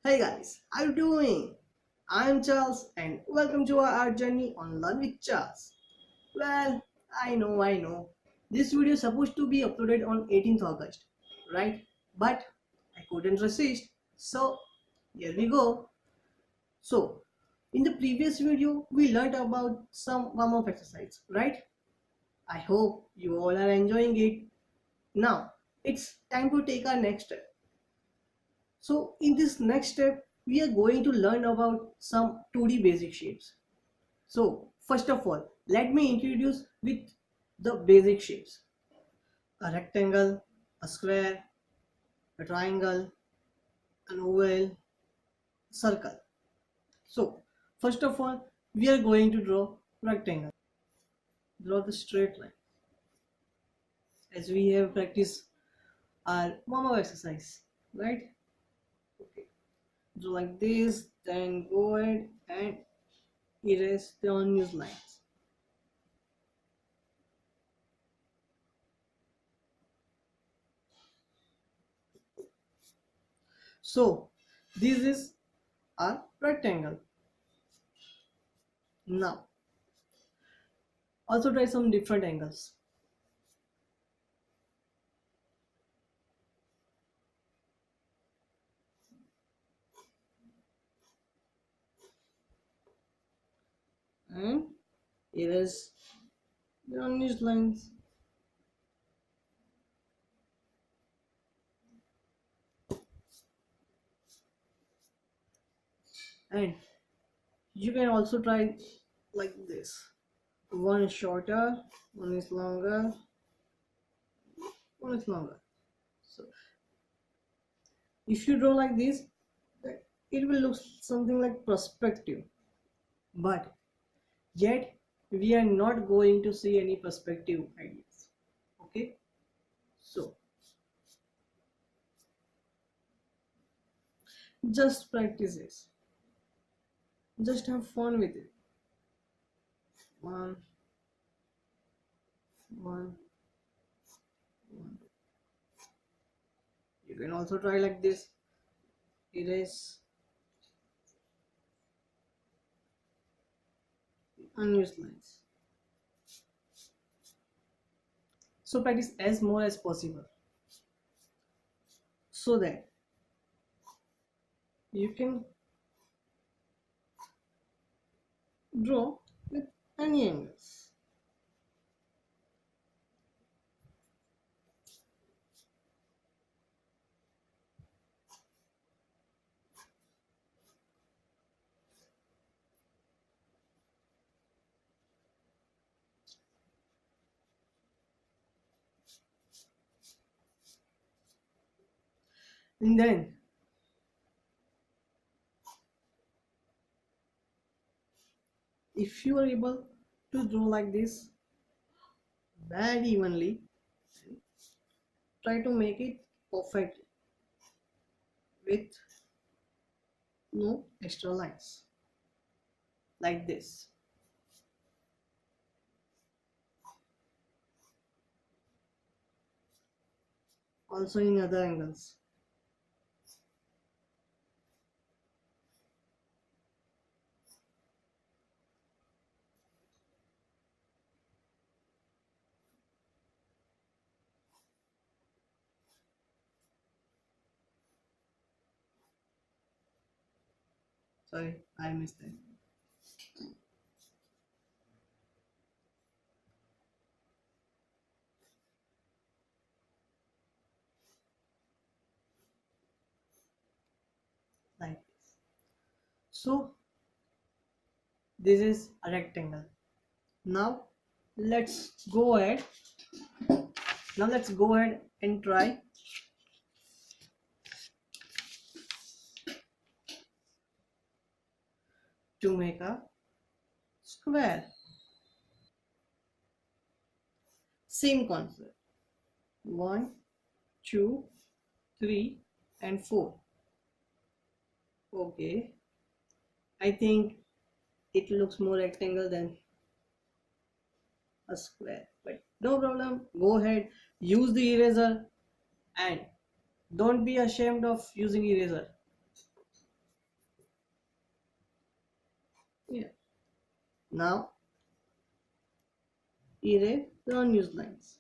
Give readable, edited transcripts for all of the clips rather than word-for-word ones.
Hey guys, how you doing? I'm Charles and welcome to our art journey on Learn with Charles. Well, I know. This video is supposed to be uploaded on 18th August, right? But I couldn't resist. So, here we go. So, in the previous video, we learned about some warm-up exercise, right? I hope you all are enjoying it. Now, it's time to take our next step. So in this next step, we are going to learn about some 2D basic shapes. So first of all, let me introduce with the basic shapes. A rectangle, a square, a triangle, an oval, circle. So first of all, we are going to draw rectangle. Draw the straight line as we have practiced our warm-up exercise, right? Okay. Draw like this, then go ahead and erase the unused lines. So this is our rectangle. Now also try some different angles. And erase the unused lines. And you can also try like this. One is shorter, one is longer, one is longer. So if you draw like this, it will look something like perspective. But yet we are not going to see any perspective ideas. Okay? So just practice this. Just have fun with it. One, one, one. You can also try like this. Erase unused lines. So practice as more as possible so that you can draw with any angles. And then if you are able to draw like this very evenly, try to make it perfect with no extra lines like this. Also in other angles. Sorry, I missed that. Like this. So this is a rectangle. Now let's go ahead. Now let's go ahead and try to make a square. Same concept. 1, 2, 3 and 4. Okay, I think it looks more rectangle than a square, but no problem. Go ahead, use the eraser and don't be ashamed of using eraser. Yeah. Now erase the unused lines.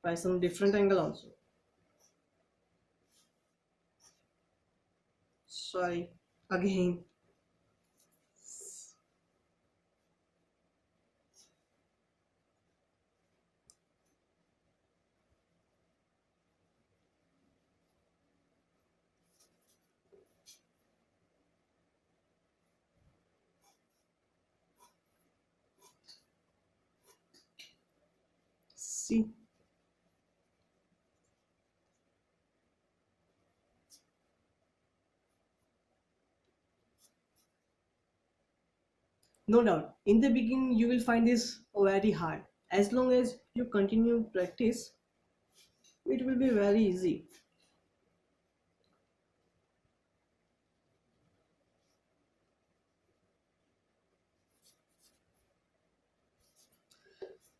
Try some different angle also. Sorry. Again. See. No doubt, in the beginning you will find this very hard. As long as you continue practice, it will be very easy.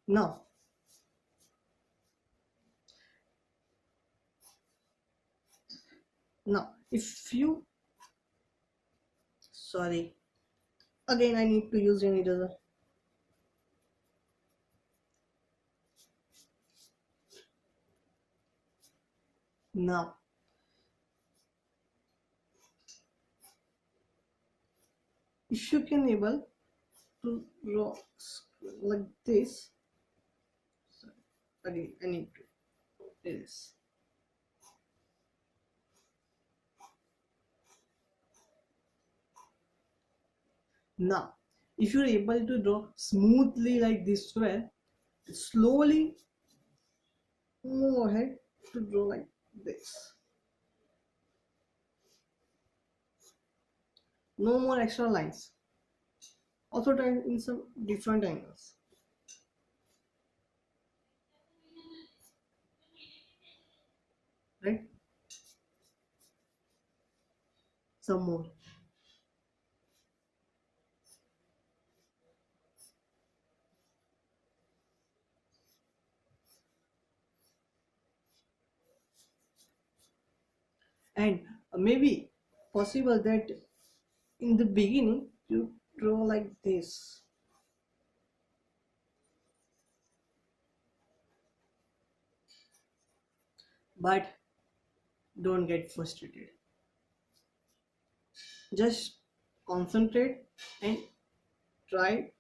Now, if you, sorry, again I need to use an eraser. Now, if you can able to draw like this, sorry, again I need to erase. Now, if you're able to draw smoothly like this square, slowly move ahead to draw like this. No more extra lines. Also try in some different angles. Right? Some more. And maybe possible that in the beginning you draw like this. But don't get frustrated. Just concentrate and try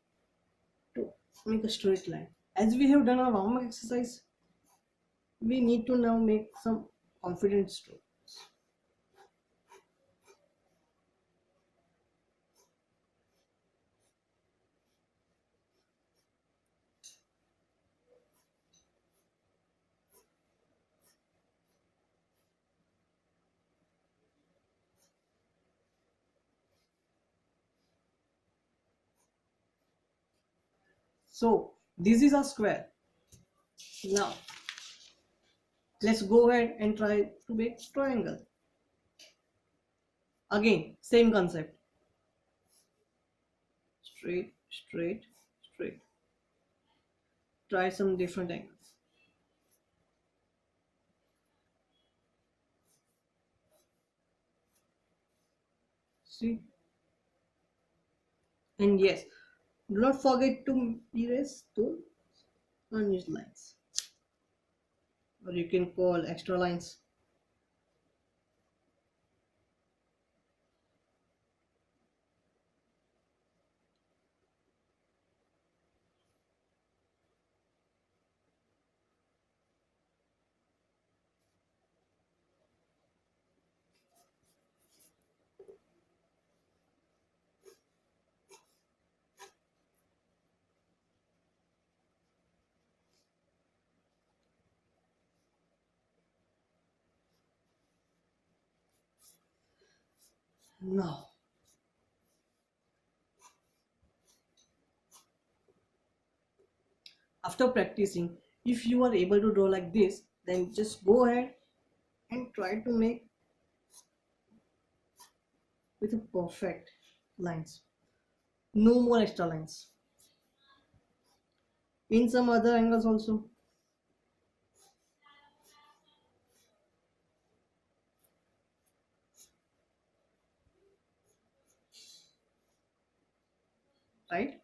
to make a straight line. As we have done our warm-up exercise, we need to now make some confident stroke. So this is a square. Now let's go ahead and try to make triangle. Again, same concept. Straight, straight, straight. Try some different angles. See? And yes, do not forget to erase those unused lines. Or you can call extra lines. Now, after practicing, if you are able to draw like this, then just go ahead and try to make with a perfect lines. No more extra lines. In some other angles also. right?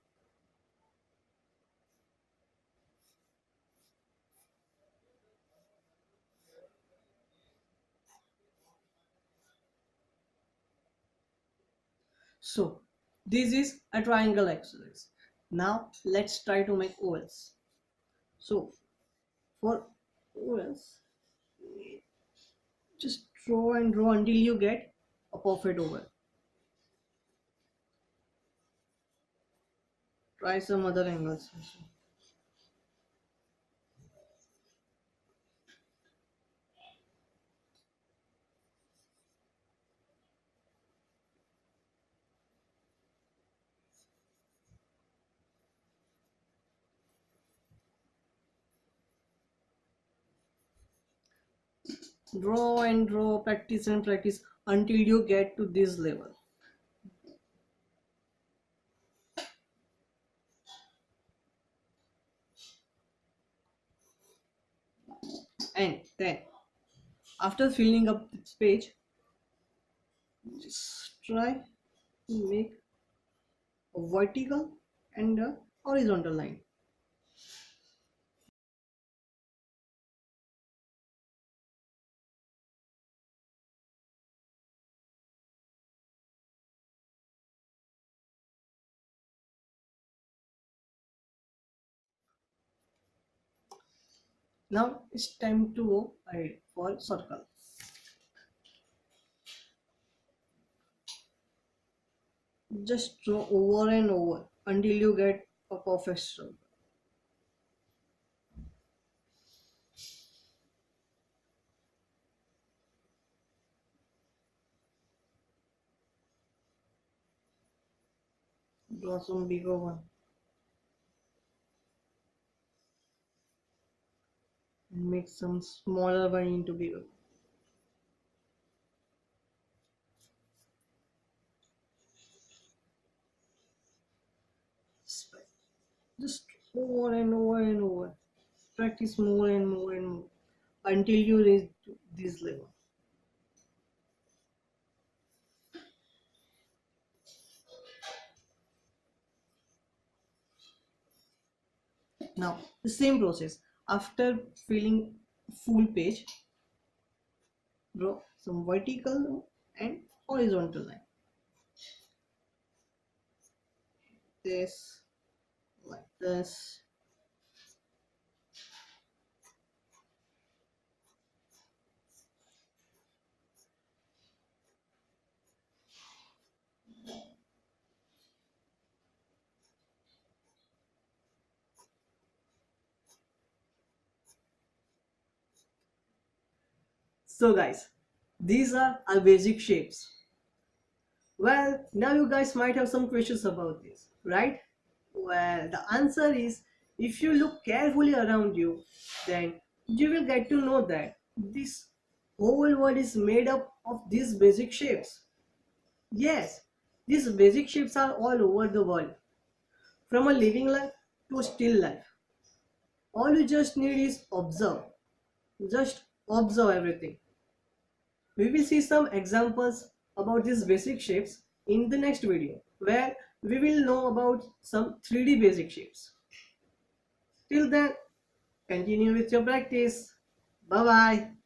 So this is a triangle exercise. Now let's try to make ovals. So for ovals, just draw and draw until you get a perfect oval. Try some other angles also. Draw and draw, practice and practice until you get to this level. And then after filling up this page, just try to make a vertical and a horizontal line. Now it's time to go ahead for circle. Just draw over and over until you get a perfect circle. Draw some bigger one and make some smaller one into bigger. Just over and over and over. Practice more and more and more until you reach this level. Now the same process. After filling full page, draw some vertical and horizontal line. This, like this. So guys, these are our basic shapes. Well, now you guys might have some questions about this, right? Well, the answer is if you look carefully around you, then you will get to know that this whole world is made up of these basic shapes. Yes, these basic shapes are all over the world, from a living life to a still life. All you just need is observe. Just observe everything. We will see some examples about these basic shapes in the next video, where we will know about some 3D basic shapes. Till then, continue with your practice. Bye bye.